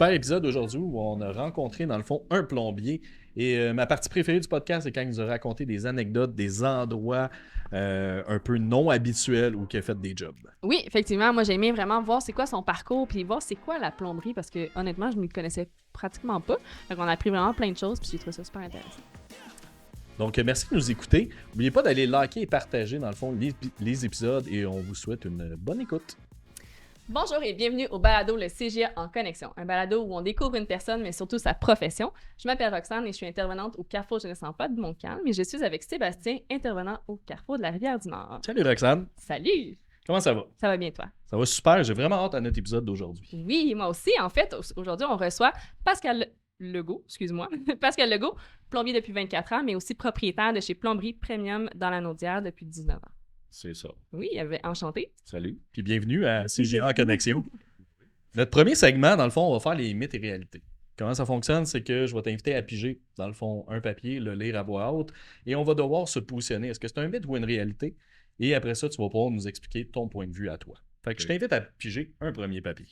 super épisode aujourd'hui où on a rencontré, dans le fond, un plombier. Et ma partie préférée du podcast, c'est quand il nous a raconté des anecdotes, des endroits un peu non habituels où il a fait des jobs. Oui, effectivement, moi j'ai aimé vraiment voir c'est quoi son parcours, puis voir c'est quoi la plomberie, parce que honnêtement, je ne m'y connaissais pratiquement pas. Donc on a appris vraiment plein de choses, puis j'ai trouvé ça super intéressant. Donc, merci de nous écouter. N'oubliez pas d'aller liker et partager, dans le fond, les épisodes et on vous souhaite une bonne écoute. Bonjour et bienvenue au balado Le CGA en connexion, un balado où on découvre une personne, mais surtout sa profession. Je m'appelle Roxane et je suis intervenante au Carrefour Jeunesse en Pas de Montcalm, et je suis avec Sébastien, intervenant au Carrefour de la Rivière-du-Nord. Salut Roxane. Salut! Comment ça va? Ça va bien, toi? Ça va super. J'ai vraiment hâte à notre épisode d'aujourd'hui. Oui, moi aussi. En fait, aujourd'hui, on reçoit Pascal Legault, excuse-moi, Pascal Legault, plombier depuis 24 ans, mais aussi propriétaire de chez Plomberie Premium dans la Naudière depuis 19 ans. C'est ça. Oui, il avait enchanté. Salut. Puis bienvenue à CGA en connexion. Notre premier segment, dans le fond, on va faire les mythes et réalités. Comment ça fonctionne, c'est que je vais t'inviter à piger, dans le fond, un papier, le lire à voix haute, et on va devoir se positionner. Est-ce que c'est un mythe ou une réalité? Et après ça, tu vas pouvoir nous expliquer ton point de vue à toi. Fait que je t'invite à piger un premier papier.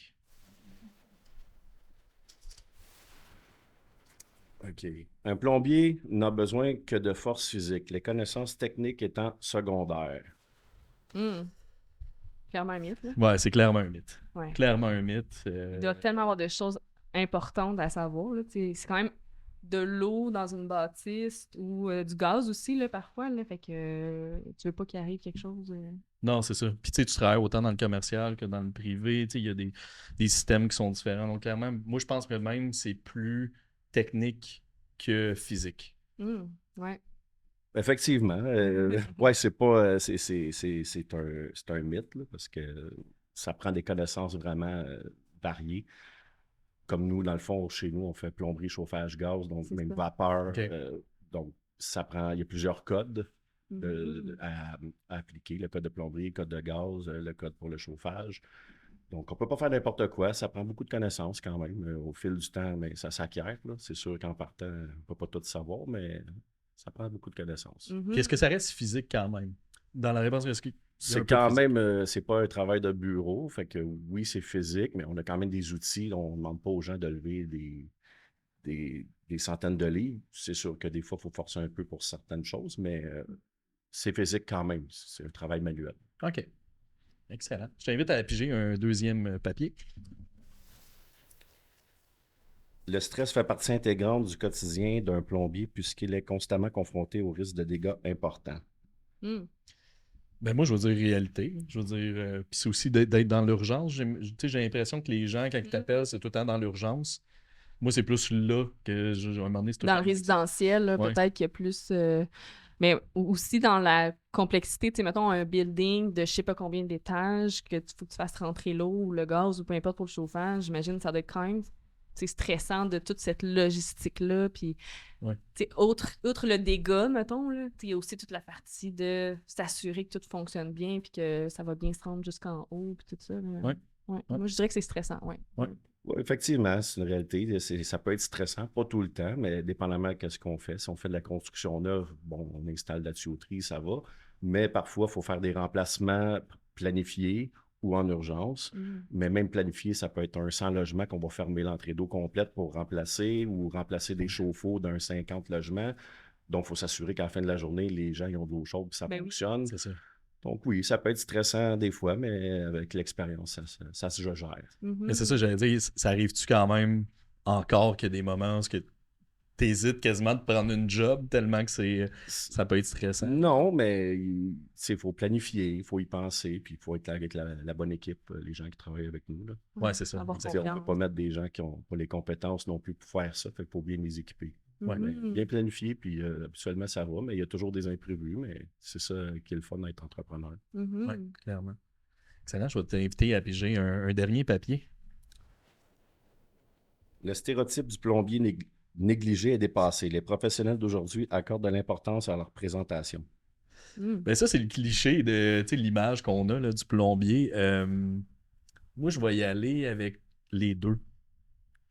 OK. Un plombier n'a besoin que de force physique, les connaissances techniques étant secondaires. Clairement un mythe, là. Ouais, c'est clairement un mythe. Ouais. Clairement un mythe. Il doit tellement avoir de choses importantes à savoir, là. C'est quand même de l'eau dans une bâtisse ou du gaz aussi, là, parfois, là. Fait que tu veux pas qu'il arrive quelque chose... Non, c'est ça. Puis tu sais, tu travailles autant dans le commercial que dans le privé. Tu sais, il y a des systèmes qui sont différents. Donc clairement, moi, je pense que même c'est plus technique que physique. Ouais. Effectivement. Ouais, c'est pas. C'est un mythe, là, parce que ça prend des connaissances vraiment variées. Comme nous, dans le fond, chez nous, on fait plomberie, chauffage, gaz, donc C'est même ça. vapeur. OK. Donc, ça prend. Il y a plusieurs codes à appliquer. Le code de plomberie, le code de gaz, le code pour le chauffage. Donc, on ne peut pas faire n'importe quoi. Ça prend beaucoup de connaissances quand même. Au fil du temps, mais ça s'acquiert, là. C'est sûr qu'en partant, on ne peut pas tout savoir, mais ça prend beaucoup de connaissances. Puis est-ce que ça reste physique quand même? Dans la réponse, est-ce que C'est quand même, c'est pas un travail de bureau. Fait que oui, c'est physique, mais on a quand même des outils. On ne demande pas aux gens de lever des centaines de livres. C'est sûr que des fois, il faut forcer un peu pour certaines choses, mais c'est physique quand même. C'est un travail manuel. OK. Excellent. Je t'invite à piger un deuxième papier. Le stress fait partie intégrante du quotidien d'un plombier puisqu'il est constamment confronté au risque de dégâts importants. Ben moi, je veux dire réalité. Je veux dire, puis c'est aussi d'être dans l'urgence. Tu sais, j'ai l'impression que les gens, quand ils t'appellent, c'est tout le temps dans l'urgence. Moi, c'est plus là que à un moment donné, c'est tout Dans le le temps. résidentiel, là, Ouais. peut-être qu'il y a plus... Mais aussi dans la complexité, tu sais, mettons un building de je sais pas combien d'étages, que faut que tu fasses rentrer l'eau ou le gaz ou peu importe pour le chauffage, j'imagine que ça doit être quand même stressant de toute cette logistique-là. Puis, Ouais. tu sais, outre le dégât, mettons, là, il y a aussi toute la partie de s'assurer que tout fonctionne bien puis que ça va bien se rendre jusqu'en haut puis tout ça. Là. Ouais. Ouais. Moi, je dirais que c'est stressant, ouais. Ouais. Oui, effectivement, c'est une réalité. Ça peut être stressant, pas tout le temps, mais dépendamment de ce qu'on fait. Si on fait de la construction neuve, bon, on installe de la tuyauterie, ça va. Mais parfois, il faut faire des remplacements planifiés ou en urgence. Mais même planifié, ça peut être un 100 logements qu'on va fermer l'entrée d'eau complète pour remplacer ou remplacer des chauffe-eau d'un 50 logements. Donc, il faut s'assurer qu'à la fin de la journée, les gens ils ont de l'eau chaude et ça fonctionne. C'est ça. Donc oui, ça peut être stressant des fois, mais avec l'expérience, ça se gère. Mais c'est ça, j'allais dire, ça arrive-tu quand même encore qu'il y a des moments où tu hésites quasiment de prendre une job tellement que ça peut être stressant? Non, mais il faut planifier, il faut y penser, puis il faut être là avec la bonne équipe, les gens qui travaillent avec nous. Là. Ouais, c'est ça. Avoir On ne peut confiance. pas mettre des gens qui n'ont pas les compétences non plus pour faire ça, fait qu'il faut bien les équiper. Ouais. Mais bien planifié, puis habituellement ça va, mais il y a toujours des imprévus, mais c'est ça qui est le fun d'être entrepreneur. Oui, clairement. Excellent, je vais t'inviter à piger un dernier papier. Le stéréotype du plombier négligé est dépassé. Les professionnels d'aujourd'hui accordent de l'importance à leur présentation. Ben ça, c'est le cliché de l'image qu'on a là, du plombier. Moi, je vais y aller avec les deux.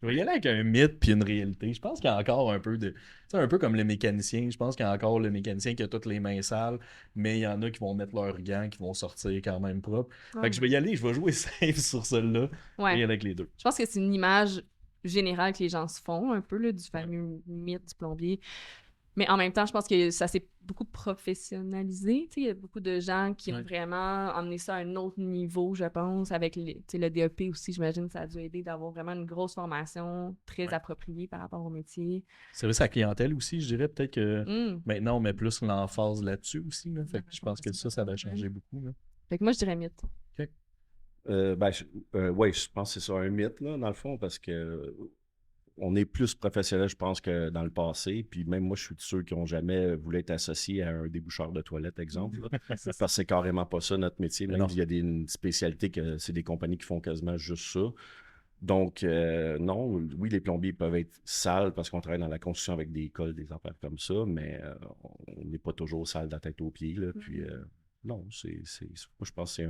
Je vais y aller avec un mythe puis une réalité. Je pense qu'il y a encore un peu de... Tu sais, un peu comme le mécanicien. Je pense qu'il y a encore le mécanicien qui a toutes les mains sales, mais il y en a qui vont mettre leurs gants, qui vont sortir quand même propre. Fait que je vais y aller, je vais jouer safe sur celle-là Ouais. et avec les deux. Je pense que c'est une image général que les gens se font, un peu, là, du fameux mythe du plombier. Mais en même temps, je pense que ça s'est beaucoup professionnalisé. Tu sais, il y a beaucoup de gens qui ont vraiment emmené ça à un autre niveau, je pense, avec tu sais, le DEP aussi, j'imagine que ça a dû aider d'avoir vraiment une grosse formation très appropriée par rapport au métier. Service à la clientèle aussi, je dirais peut-être que Mm. maintenant on met plus l'emphase là-dessus aussi. Là. Fait que je pense que ça va changer beaucoup. Là. Fait que moi, je dirais mythe. Ouais, je pense que c'est ça un mythe, là, dans le fond, parce que on est plus professionnel, je pense, que dans le passé. Puis même moi, je suis de ceux qui n'ont jamais voulu être associés à un déboucheur de toilette, exemple. Là. Parce que c'est carrément pas ça notre métier. Même il y a une spécialité que c'est des compagnies qui font quasiment juste ça. Donc, non, oui, les plombiers peuvent être sales parce qu'on travaille dans la construction avec des cols, des affaires comme ça, mais on n'est pas toujours sale de la tête aux pieds. Là, puis, non, moi, je pense que c'est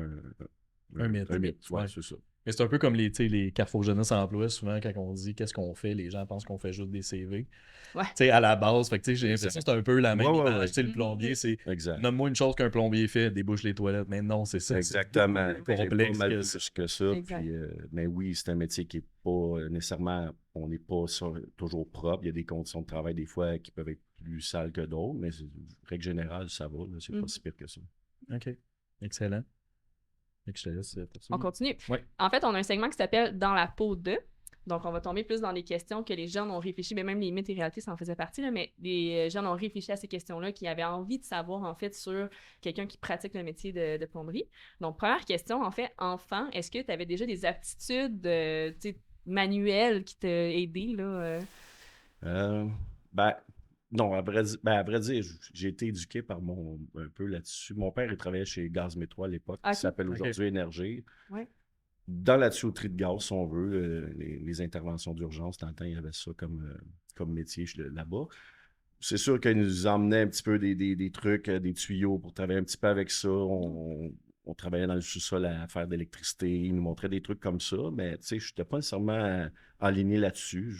Un mythe. Un mythe, ouais, Ouais. c'est ça. Mais c'est un peu comme les Carrefour Jeunesse Emploi, souvent quand on dit qu'est-ce qu'on fait, les gens pensent qu'on fait juste des CV. Ouais. Tu sais, à la base, fait que j'ai l'impression que c'est un peu la même Ouais, image. ouais. Tu sais, le plombier, c'est Exact. nomme-moi une chose qu'un plombier fait, débouche les toilettes. Mais non, c'est ça. Exactement. C'est complexe Pas mal que ça. plus que ça. Exact. Puis, mais oui, c'est un métier qui n'est pas nécessairement, on n'est pas toujours propre. Il y a des conditions de travail des fois qui peuvent être plus sales que d'autres, mais règle générale, ça va. C'est pas si pire que ça. OK. Excellent. Fait que je te laisse poursuivre. On continue. Ouais. En fait, on a un segment qui s'appelle Dans la peau de. Donc, on va tomber plus dans les questions que les jeunes ont réfléchi, mais même les mythes et réalités, ça en faisait partie, là, mais les jeunes ont réfléchi à ces questions-là, qui avaient envie de savoir, en fait, sur quelqu'un qui pratique le métier de plomberie. Donc, première question, en fait, enfant, est-ce que tu avais déjà des aptitudes manuelles qui t'ont aidé, là? Ben, non, à vrai dire, j'ai été éduqué par un peu là-dessus. Mon père, il travaillait chez Gaz Métro à l'époque, Ok. qui s'appelle aujourd'hui Énergie. Ouais. Dans la tuyauterie de gaz, si on veut, les interventions d'urgence, dans le temps, il y avait ça comme métier là-bas. C'est sûr qu'ils nous emmenaient un petit peu des trucs, des tuyaux pour travailler un petit peu avec ça. On travaillait dans le sous-sol à faire de l'électricité. Ils nous montraient des trucs comme ça, mais tu sais, je n'étais pas nécessairement aligné là-dessus.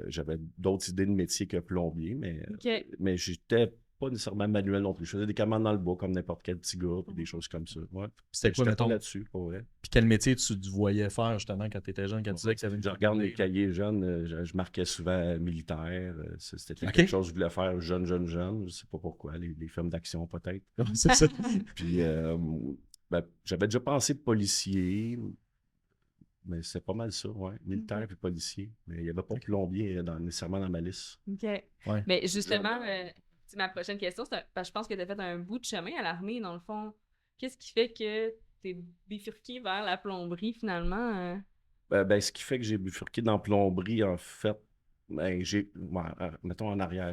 J'avais d'autres idées de métier que plombier, OK. mais j'étais pas nécessairement manuel non plus. Je faisais des commandes dans le bois comme n'importe quel petit gars, puis des choses comme ça. Ouais. C'était quoi, J'étais mettons? pas là-dessus, pour vrai. Puis quel métier tu voyais faire, justement, quand tu étais jeune, quand tu disais que ça avait une Je regarde les cahiers jeunes, je marquais souvent militaire. C'était Ok. quelque chose que je voulais faire jeune. Je sais pas pourquoi. Les films d'action, peut-être. C'est ça. Puis, j'avais déjà pensé policier, mais c'est pas mal ça, ouais. Militaire et policier. Mais il n'y avait pas de plombier nécessairement dans ma liste. OK. Ouais. Mais justement, c'est ma prochaine question, parce que je pense que tu as fait un bout de chemin à l'armée, dans le fond. Qu'est-ce qui fait que tu es bifurqué vers la plomberie, finalement? Ce qui fait que j'ai bifurqué dans plomberie, en fait, mettons en arrière,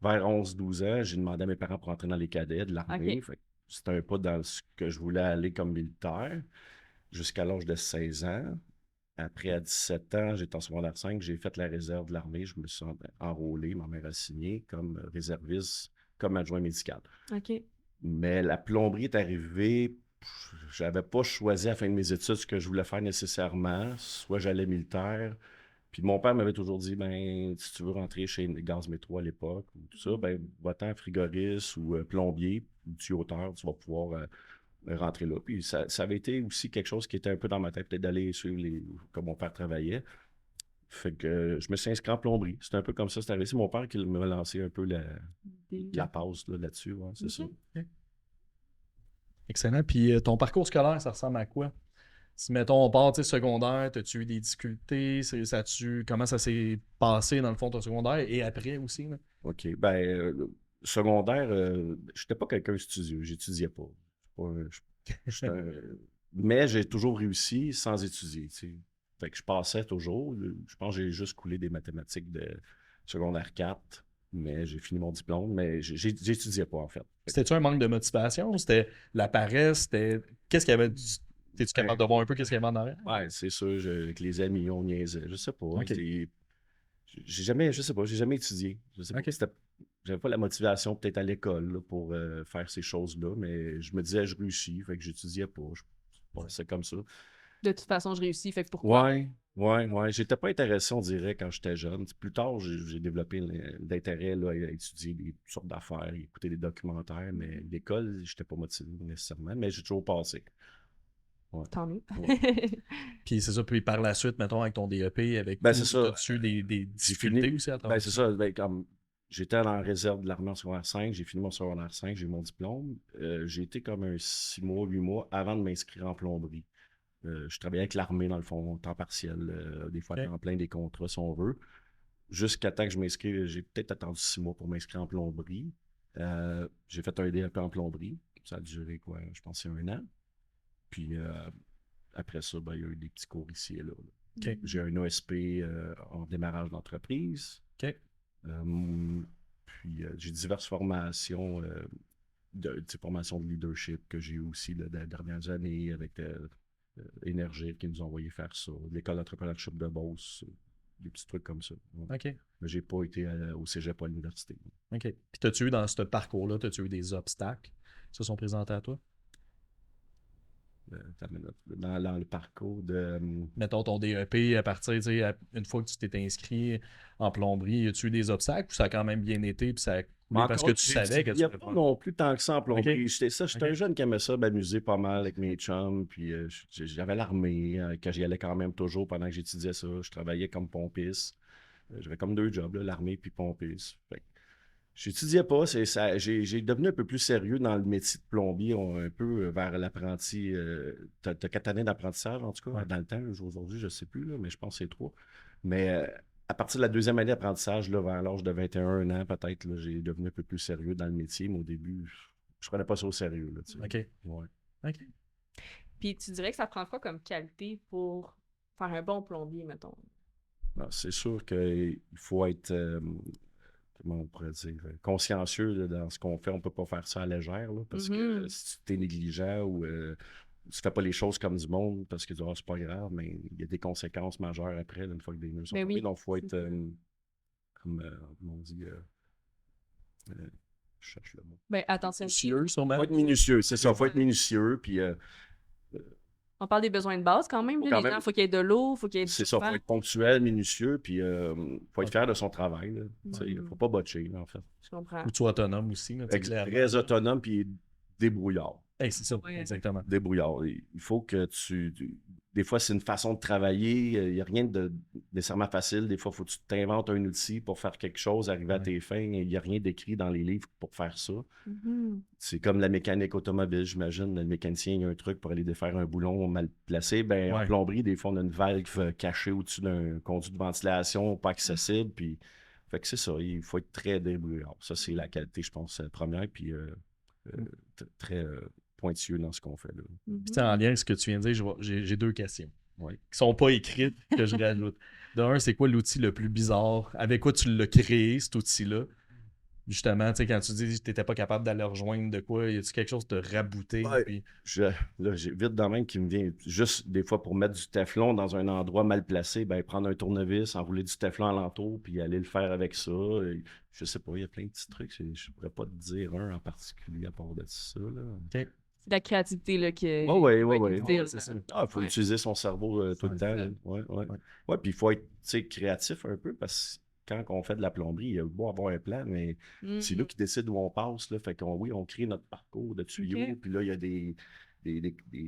vers 11-12 ans, j'ai demandé à mes parents pour entrer dans les cadets de l'armée. Ok. Fait que c'était un pas dans ce que je voulais aller comme militaire, jusqu'à l'âge de 16 ans. Après, à 17 ans, j'étais en secondaire 5, j'ai fait la réserve de l'armée. Je me suis enrôlé, ma mère a signé comme réserviste, comme adjoint médical. OK. Mais la plomberie est arrivée, j'avais pas choisi à la fin de mes études ce que je voulais faire nécessairement. Soit j'allais militaire. Puis mon père m'avait toujours dit, ben, si tu veux rentrer chez Gaz Métro à l'époque, ou tout ça, ben, va-t'en frigoriste ou plombier, ou tuyauteur, tu vas pouvoir rentrer là. Puis ça avait été aussi quelque chose qui était un peu dans ma tête, peut-être d'aller suivre comme mon père travaillait. Fait que je me suis inscrit en plomberie. C'était un peu comme ça, c'est arrivé. C'est mon père qui m'a lancé un peu la passe là-dessus, ouais, c'est ça. Excellent. Puis ton parcours scolaire, ça ressemble à quoi? Si, mettons, on part secondaire, as-tu eu des difficultés? Comment ça s'est passé, dans le fond, ton secondaire et après aussi? Là? OK. Secondaire, je n'étais pas quelqu'un studieux. J'étudiais pas. Mais j'ai toujours réussi sans étudier. Tu sais. Fait que je passais toujours. Je pense que j'ai juste coulé des mathématiques de secondaire 4, mais j'ai fini mon diplôme, mais j'étudiais pas, en fait. C'était-tu un manque de motivation? C'était la paresse? Qu'est-ce qu'il y avait T'es-tu capable de voir un peu qu'est-ce qu'il y avait en arrière? Ouais, c'est sûr, avec les amis, on niaisait. Je sais pas. Okay. Je sais pas, j'ai jamais étudié. Je sais pas. J'avais pas la motivation peut-être à l'école là, pour faire ces choses-là, mais je me disais je réussis, fait que j'étudiais pas. C'est comme ça. De toute façon, je réussis, fait que pourquoi? Ouais. J'étais pas intéressé, on dirait, quand j'étais jeune. Plus tard, j'ai développé l'intérêt là, à étudier des sortes d'affaires, écouter des documentaires, mais l'école, j'étais pas motivé nécessairement, mais j'ai toujours passé. Tant mieux. Puis c'est ça, puis par la suite, mettons, avec ton DEP, avec Ben, tout, c'est ça. t'as-tu eu des J'ai difficultés fini. aussi à Ben, travers c'est ça? ça. Ben, comme j'étais en réserve de l'armée en secondaire 5, j'ai fini mon secondaire 5, j'ai eu mon diplôme. J'ai été comme un 6 mois, 8 mois avant de m'inscrire en plomberie. Je travaillais avec l'armée, dans le fond, temps partiel, des fois Ok. temps plein des contrats, si on veut. Jusqu'à temps que je m'inscrive, j'ai peut-être attendu 6 mois pour m'inscrire en plomberie. J'ai fait un DEP en plomberie. Ça a duré, quoi, je pense, c'est 1 an. Puis après ça, ben, il y a eu des petits cours ici et là. OK. J'ai un OSP en démarrage d'entreprise. OK. Puis j'ai diverses formations, des formations de leadership que j'ai eu aussi là, dans les dernières années avec Énergie qui nous ont envoyé faire ça. L'école d'entrepreneurship de Beauce, des petits trucs comme ça. Ouais. OK. Mais j'ai pas été au cégep à l'université. OK. Puis t'as-tu eu dans ce parcours-là, t'as-tu eu des obstacles qui se sont présentés à toi? Dans le parcours de... Mettons ton DEP, à partir, tu sais, une fois que tu t'es inscrit en plomberie, as-tu eu des obstacles ou ça a quand même bien été puis ça a coulé parce que tu savais que Il tu n'y a pouvais pas pas? non plus tant que ça en plomberie. Ok. J'étais un jeune qui aimait ça, m'amuser pas mal avec mes chums. Puis j'avais l'armée, que j'y allais quand même toujours pendant que j'étudiais ça. Je travaillais comme pompiste. J'avais comme 2 jobs, là, l'armée puis pompiste. Fait que j'étudiais pas. J'ai devenu un peu plus sérieux dans le métier de plombier, un peu vers l'apprenti. T'as 4 années d'apprentissage, en tout cas, Ouais. dans le temps. Aujourd'hui, je ne sais plus, là, mais je pense que c'est 3. Mais à partir de la 2e année d'apprentissage, là, vers l'âge de 21 ans, peut-être, là, j'ai devenu un peu plus sérieux dans le métier. Mais au début, je ne prenais pas ça au sérieux. Là, tu sais. OK. Ouais. OK. Puis tu dirais que ça prend quoi comme qualité pour faire un bon plombier, mettons? Non, c'est sûr qu'il faut être, comment on pourrait dire, consciencieux là, dans ce qu'on fait. On ne peut pas faire ça à la légère, là, parce que si tu es négligent ou tu fais pas les choses comme du monde parce que tu dis, ah, c'est pas grave, mais il y a des conséquences majeures après, là, une fois que des murs sont Ben tombés. oui, Donc, il faut être, c'est ça. comme on dit, je cherche le mot. Ben, attention. Minutieux, sûrement. Faut être minutieux, c'est ça. Il faut être minutieux, puis On parle des besoins de base quand même. Faut Là, quand les même- gens, il faut qu'il y ait de l'eau, il faut qu'il y ait du c'est ça. Il chauffage. faut être ponctuel, minutieux, puis faut être fier de son travail. Il ne Mhm. faut pas botcher, là, en fait. Je comprends. Ou tu sois autonome aussi. Là, tu sais, clairement. Très autonome, puis débrouillard. Hey, c'est ça, Ouais. exactement. Débrouillard. Il faut que des fois, c'est une façon de travailler. Il n'y a rien de nécessairement facile. Des fois, il faut que tu t'inventes un outil pour faire quelque chose, arriver à Ouais. tes fins. Il n'y a rien d'écrit dans les livres pour faire ça. Mhm. C'est comme la mécanique automobile, j'imagine. Le mécanicien, il a un truc pour aller défaire un boulon mal placé. Ben, Ouais. en plomberie, des fois, on a une valve cachée au-dessus d'un conduit de ventilation pas accessible. Puis, fait que c'est ça. Il faut être très débrouillard. Ça, c'est la qualité, je pense, première. Puis, très pointilleux dans ce qu'on fait. Là. Mhm. Puis, tu sais, en lien avec ce que tu viens de dire, j'ai 2 questions Ouais. qui sont pas écrites que je rajoute. D'un, c'est quoi l'outil le plus bizarre? Avec quoi tu l'as créé, cet outil-là? Justement, tu sais, quand tu dis que tu n'étais pas capable d'aller rejoindre de quoi, y a-tu quelque chose de rabouté? Ouais. Puis... Là, j'ai vite dans même qui me vient juste des fois pour mettre du téflon dans un endroit mal placé, ben prendre un tournevis, enrouler du téflon alentour, puis aller le faire avec ça. Et je sais pas, il y a plein de petits trucs. Je pourrais pas te dire un en particulier à part de ça. Là. OK. C'est de la créativité là, qui Oui, va oui, être oui. utile. c'est ça. Il faut Ouais. utiliser son cerveau tout le temps. Là. Ouais. Ouais. Ouais, puis il faut être créatif un peu parce que quand on fait de la plomberie, il y a beau avoir un plan, mais c'est nous qui décide où on passe. Là. Fait qu'on, oui, on crée notre parcours de tuyaux, Ok. puis là, il y a des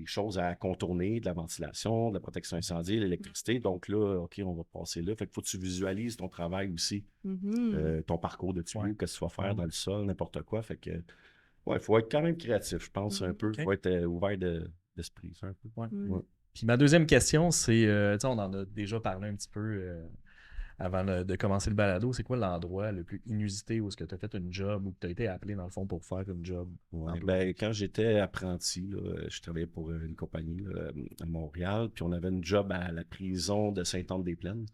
choses à contourner, de la ventilation, de la protection incendie, l'électricité. Donc là, OK, on va passer là. Fait qu'il faut que tu visualises ton travail aussi, Mhm. ton parcours de tuyaux, Ouais. qu'est-ce que tu vas faire Ouais. dans le sol, n'importe quoi. Fait que, ouais, il faut être quand même créatif, je pense, un peu. Il OK. faut être ouvert d'esprit, ça, un peu. Ouais. Mm. Ouais. Puis ma deuxième question, c'est, tu sais, on en a déjà parlé un petit peu avant de commencer le balado. C'est quoi l'endroit le plus inusité où est-ce que tu as fait une job ou que tu as été appelé dans le fond pour faire une job? Ouais, ben, quand j'étais apprenti, là, je travaillais pour une compagnie là, à Montréal, puis on avait une job à la prison de Sainte-Anne-des-Plaines.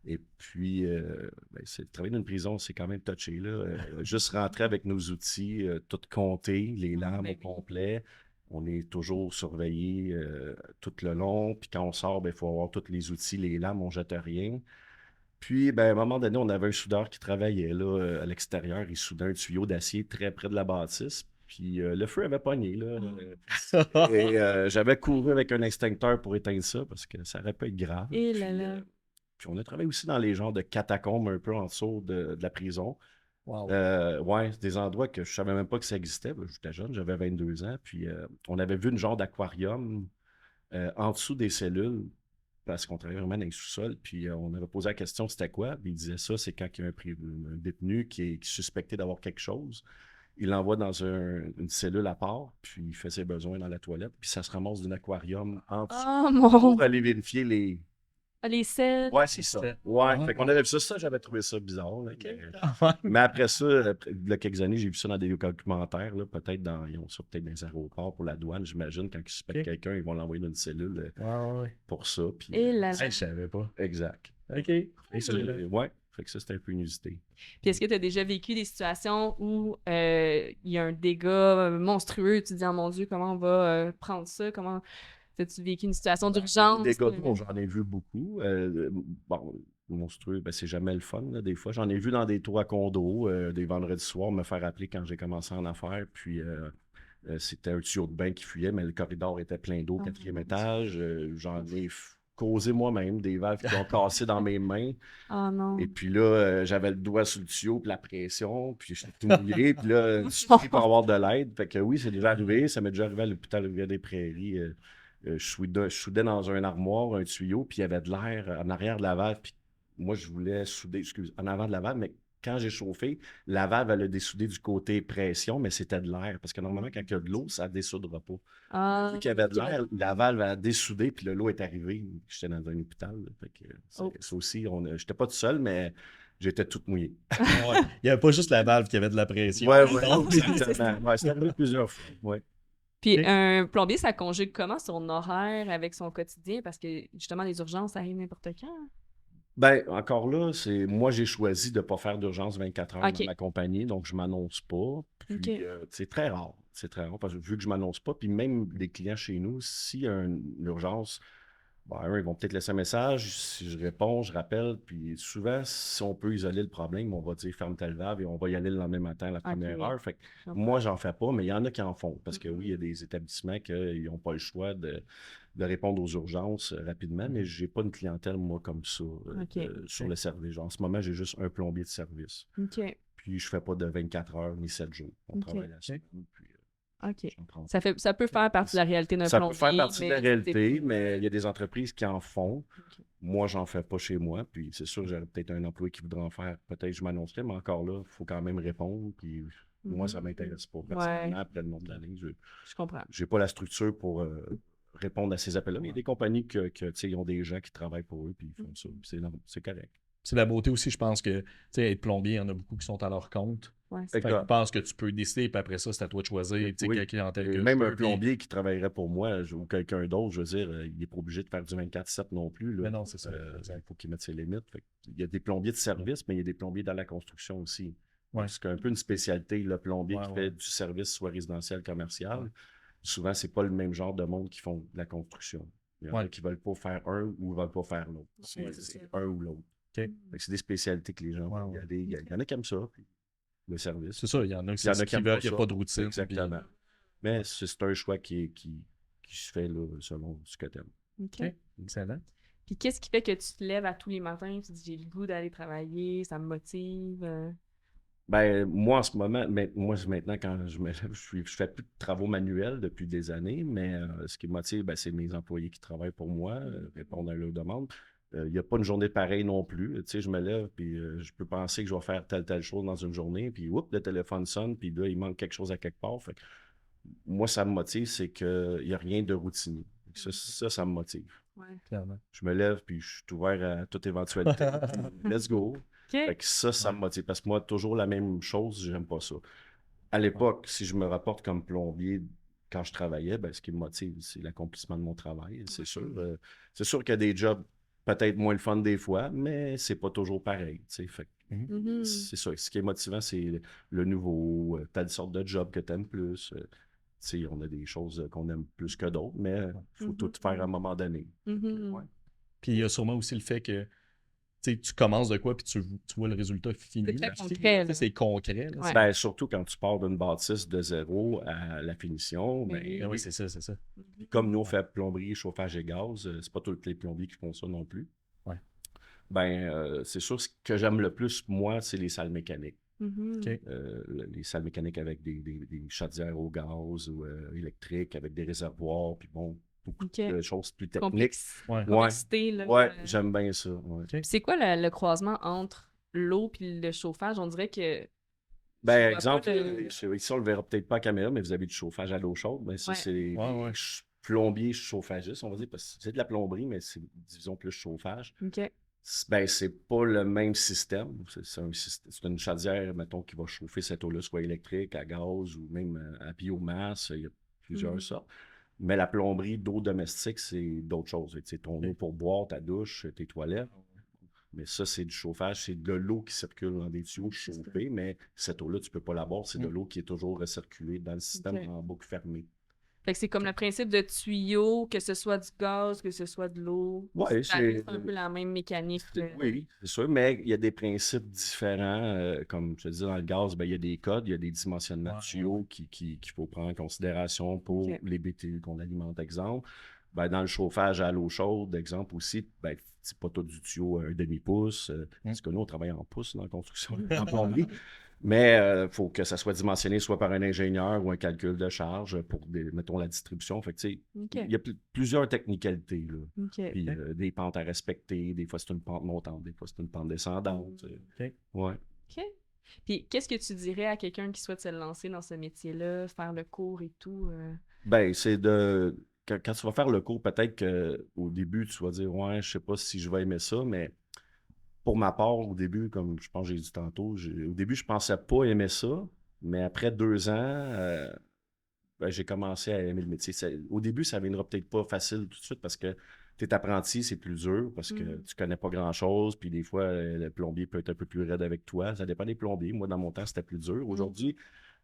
Et puis, travailler dans une prison, c'est quand même touché. Là. Juste rentrer avec nos outils, tout compter, les lames au complet. On est toujours surveillé tout le long. Puis quand on sort, il faut avoir tous les outils, les lames, on ne jette rien. Puis, ben, à un moment donné, on avait un soudeur qui travaillait là, à l'extérieur. Il soudait un tuyau d'acier très près de la bâtisse. Puis le feu avait pogné. Là. Et j'avais couru avec un extincteur pour éteindre ça parce que ça aurait pu être grave. Et Puis, là là. puis on a travaillé aussi dans les genres de catacombes un peu en dessous de la prison. Wow. Ouais, des endroits que je savais même pas que ça existait. Ben, j'étais jeune, j'avais 22 ans. Puis on avait vu une genre d'aquarium en dessous des cellules, parce qu'on travaillait vraiment dans les sous-sols, puis on avait posé la question c'était quoi, puis il disait ça, c'est quand il y a un détenu qui est suspecté d'avoir quelque chose, il l'envoie dans une cellule à part, puis il fait ses besoins dans la toilette, puis ça se ramasse d'un aquarium en dessous Oh mon pour Dieu! aller vérifier les... Les selles. Ouais, c'est ça. Ouais, Ah. fait qu'on avait vu ça, j'avais trouvé ça bizarre. Là, Ouais. mais après ça, il y a quelques années, j'ai vu ça dans des documentaires, là, peut-être ils ont ça peut-être dans les aéroports pour la douane, j'imagine, quand ils suspectent Ok. quelqu'un, ils vont l'envoyer dans une cellule Ouais. pour ça. Puis, Et là, Hey, je savais pas. exact. OK. Ouais, fait que ça, c'était un peu inusité. Puis est-ce que tu as déjà vécu des situations où il y a un dégât monstrueux, tu te dis, oh mon Dieu, comment on va prendre ça? Comment as-tu vécu une situation d'urgence? Des gars, j'en ai vu beaucoup. Bon, monstrueux, ben, c'est jamais le fun, là, des fois. J'en ai vu dans des tours à condo, des vendredis soirs, me faire appeler quand j'ai commencé en affaires, puis c'était un tuyau de bain qui fuyait, mais le corridor était plein d'eau, Oh, 4e mon étage. J'en ai causé moi-même, des valves qui ont cassé dans mes mains. Oh non. Et puis là, j'avais le doigt sur le tuyau, puis la pression, puis j'étais tout mouillé, puis là, je suis pris pour avoir de l'aide. Fait que oui, c'est déjà arrivé. Ça m'est déjà arrivé à l'hôpital Rivière-des-Prairies. Je soudais dans un armoire un tuyau, puis il y avait de l'air en arrière de la valve, puis moi, je voulais souder, en avant de la valve, mais quand j'ai chauffé, la valve, elle a dessoudé du côté pression, mais c'était de l'air, parce que normalement, quand il y a de l'eau, ça ne dessoudera pas. Ah, Vu qu'il y avait de l'air, la valve a dessoudé, puis l'eau est arrivée. J'étais dans un hôpital, là, fait que ça aussi, j'étais pas tout seul, mais j'étais tout mouillé. Ouais. Il n'y avait pas juste la valve qui avait de la pression. Ouais, Donc, exactement. Ouais, c'est arrivé plusieurs fois. Ouais. Puis Ok. un plombier, ça conjugue comment son horaire avec son quotidien? Parce que justement, les urgences, ça arrive n'importe quand. Ben, encore là, moi, j'ai choisi de ne pas faire d'urgence 24 heures Ok. dans ma compagnie, donc je ne m'annonce pas. Puis, Ok. c'est très rare. C'est très rare parce que vu que je ne m'annonce pas, puis même les clients chez nous, s'il y a une urgence, ben, ils vont peut-être laisser un message. Si je réponds, je rappelle. Puis souvent, si on peut isoler le problème, on va dire ferme ta valve et on va y aller le lendemain matin à la première heure. Fait que moi, j'en fais pas, mais il y en a qui en font. Parce que oui, il y a des établissements qui n'ont pas le choix de répondre aux urgences rapidement, mais j'ai pas une clientèle, moi, comme ça sur le service. Genre, en ce moment, j'ai juste un plombier de service. OK. Puis je fais pas de 24 heures ni 7 jours. On Ok. travaille là-dessus. Puis, OK. j'en prends. Ça peut faire partie de la réalité d'un Ça plombier. peut faire partie de la mais réalité, c'est- mais il y a des entreprises qui en font. Ok. Moi, j'en fais pas chez moi. Puis c'est sûr, j'aurais peut-être un employé qui voudrait en faire. Peut-être je m'annoncerais, mais encore là, il faut quand même répondre. Puis moi, ça m'intéresse pas. Personnellement, après le nombre d'années, Je comprends. j'ai pas la structure pour répondre à ces appels-là. Mais il y a des compagnies tu sais, ils ont des gens qui travaillent pour eux, puis ils font ça. Puis c'est correct. c'est la beauté aussi, je pense que, tu sais, être plombier, il y en a beaucoup qui sont à leur compte. Ouais, Fait Fait que je pense que tu peux décider, puis après ça, c'est à toi de choisir, tu sais, Oui. quelle clientèle que Même tu un veux, plombier qui travaillerait pour moi ou quelqu'un d'autre, je veux dire, il n'est pas obligé de faire du 24/7 non plus. Là. Mais non, c'est ça. Il faut qu'il mette ses limites. Fait il y a des plombiers de service, mais il y a des plombiers dans la construction aussi. Ouais. C'est un peu une spécialité, le plombier Ouais, qui ouais. fait du service, soit résidentiel, commercial. Souvent, c'est pas le même genre de monde qui font de la construction. Il y en a Ouais. qui veulent pas faire un ou veulent pas faire l'autre. Ouais, C'est un ou l'autre. OK. Fait que c'est des spécialités que les gens vont y aller. Il y en a qui aiment ça, puis le service. C'est ça, il y en a qui Il y en a c'est qui qui aiment veulent, pas il n'y a ça. pas de routine. Exactement. Mais c'est un choix qui se fait là, selon ce que tu aimes. OK. Puis- OK, excellent. Puis qu'est-ce qui fait que tu te lèves à tous les matins et tu te dis j'ai le goût d'aller travailler, ça me motive? Ben, moi, en ce moment, maintenant, quand je me lève, je fais plus de travaux manuels depuis des années, mais ce qui me motive, ben, c'est mes employés qui travaillent pour moi, répondre à leurs demandes. Il n'y a pas une journée pareille non plus. Tu sais, je me lève, puis je peux penser que je vais faire telle chose dans une journée, puis oups, le téléphone sonne, puis là, il manque quelque chose à quelque part. Fait que moi, ça me motive, c'est qu'il n'y a rien de routinier. Ça me motive. Ouais. Clairement. Je me lève, puis je suis ouvert à toute éventualité. Let's go. Fait OK. que ça me motive. Parce que moi, toujours la même chose, j'aime pas ça. À l'époque, si je me rapporte comme plombier quand je travaillais, ben, ce qui me motive, c'est l'accomplissement de mon travail, c'est sûr. C'est sûr qu'il y a des jobs peut-être moins le fun des fois, mais c'est pas toujours pareil. Tu sais. Fait que Mhm. c'est ça. Ce qui est motivant, c'est le nouveau, telle sorte de job que tu aimes plus. Tu sais, on a des choses qu'on aime plus que d'autres, mais il faut tout faire à un moment donné. Mhm. Ouais. Puis il y a sûrement aussi le fait que tu sais, tu commences de quoi, puis tu vois le résultat fini. C'est très là. concret, Tu sais, là. c'est concret. Là. Ouais. Ben, surtout quand tu pars d'une bâtisse de zéro à la finition, Ben ben, Ah oui, c'est ça, c'est ça. puis comme nous, on fait plomberie, chauffage et gaz, c'est pas tous les plombiers qui font ça non plus. Ouais. Ben, c'est sûr, ce que j'aime le plus, moi, c'est les salles mécaniques. Mhm. OK. Les salles mécaniques avec des chaudières au gaz ou électriques, avec des réservoirs, puis bon, beaucoup Ok. de choses plus techniques. Ouais. Complexité, là. Ouais, j'aime bien ça. Ouais. Puis c'est quoi le croisement entre l'eau et le chauffage? On dirait que. Ben, vois exemple, pas le- ici, on le verra peut-être pas à caméra, mais vous avez du chauffage à l'eau chaude. Ben, ça, Ouais. c'est des Ouais. plombiers chauffagistes, on va dire, parce que c'est de la plomberie, mais c'est disons plus chauffage. OK. Ben, c'est pas le même système. C'est une chaudière, mettons, qui va chauffer cette eau-là, soit électrique, à gaz ou même à biomasse. Il y a plusieurs Mhm. sortes. Mais la plomberie d'eau domestique, c'est d'autres choses. Tu sais, ton Ok. eau pour boire, ta douche, tes toilettes. Mais ça, c'est du chauffage. C'est de l'eau qui circule dans des tuyaux C'est ça. chauffés, mais cette eau-là, tu peux pas la boire. C'est de Mm. l'eau qui est toujours recirculée dans le système Ok. en boucle fermée. Fait que c'est comme le principe de tuyau, que ce soit du gaz, que ce soit de l'eau. Ouais, Ça c'est- reste un peu la même mécanique. Oui, c'est sûr, mais il y a des principes différents. Comme je te dis, dans le gaz, ben, il y a des codes, il y a des dimensionnements de Ouais, tuyaux qu'il faut prendre en considération pour Ok. les BTU qu'on alimente, exemple. Ben, dans le chauffage à l'eau chaude, exemple aussi, ben, c'est pas tout du tuyau à un demi-pouce. Parce que nous, on travaille en pouces dans la construction, en plomberie. Mais il faut que ça soit dimensionné soit par un ingénieur ou un calcul de charge pour, mettons, la distribution. Fait que, tu sais, OK. il y a plusieurs technicalités, là. OK. Puis des pentes à respecter. Des fois, c'est une pente montante, des fois, c'est une pente descendante. Ok. Ouais. OK. Puis qu'est-ce que tu dirais à quelqu'un qui souhaite se lancer dans ce métier-là, faire le cours et tout? Ben, c'est de. Quand tu vas faire le cours, peut-être qu'au début, tu vas dire, ouais, je sais pas si je vais aimer ça, mais pour ma part, au début, comme je pense que j'ai dit tantôt, au début, je pensais pas aimer ça, mais après 2 ans, ben, j'ai commencé à aimer le métier. Au début, ça ne viendra peut-être pas facile tout de suite parce que tu es apprenti, c'est plus dur parce que tu connais pas grand-chose, puis des fois, le plombier peut être un peu plus raide avec toi. Ça dépend des plombiers. Moi, dans mon temps, c'était plus dur. Aujourd'hui,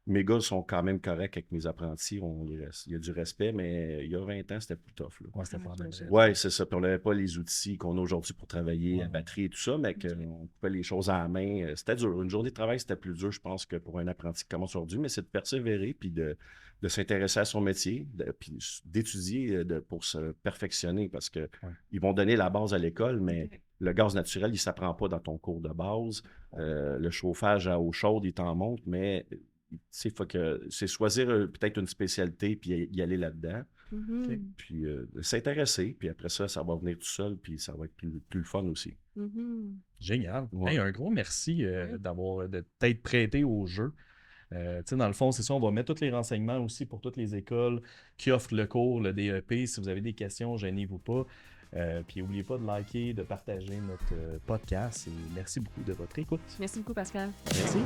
mes gars sont quand même corrects avec mes apprentis. Il y a du respect, mais il y a 20 ans, c'était plus tough, là. Ouais, c'était pas la même Ouais. Ouais, c'est ça. Puis on n'avait pas les outils qu'on a aujourd'hui pour travailler Ouais. à batterie et tout ça, mais qu'on coupait les choses à la main. C'était dur. Une journée de travail, c'était plus dur, je pense, que pour un apprenti qui commence aujourd'hui, mais c'est de persévérer puis de s'intéresser à son métier, puis d'étudier pour se perfectionner parce que ils vont donner la base à l'école, mais le gaz naturel, il ne s'apprend pas dans ton cours de base. Le chauffage à eau chaude, il t'en montre, mais c'est choisir peut-être une spécialité puis y aller là-dedans. Mhm. Puis s'intéresser, puis après ça, ça va venir tout seul, puis ça va être plus le fun aussi. Mhm. Génial. Ouais. Hey, un gros merci de t'être prêté au jeu. Tu sais, dans le fond, c'est ça, on va mettre tous les renseignements aussi pour toutes les écoles qui offrent le cours, le DEP. Si vous avez des questions, gênez-vous pas. Puis n'oubliez pas de liker, de partager notre podcast. Et merci beaucoup de votre écoute. Merci beaucoup, Pascal. Merci.